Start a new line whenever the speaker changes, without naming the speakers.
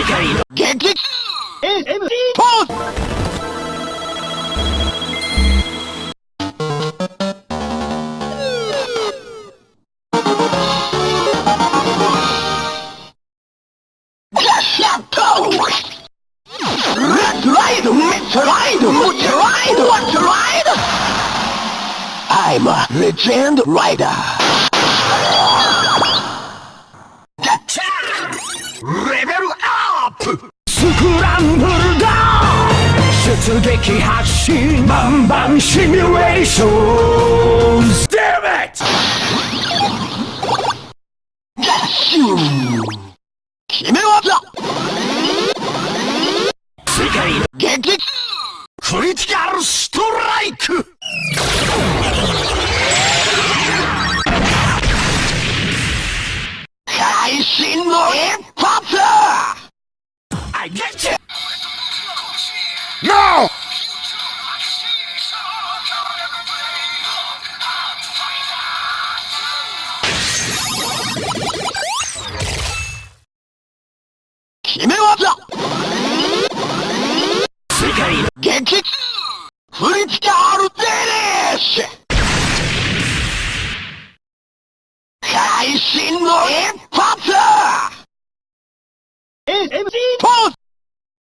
界の激 AMD ポーズRide, let's ride, let's ride, let's ride! I'm a legend rider. Level up! スクランブルだ出撃発進バンバンシミュレーション Damn it! 決め技世界の激クリティカルストライク会心の一発 I get you! No! 決め技世界の激クリティカルデニッシュ会心の一発 AMC ポーズ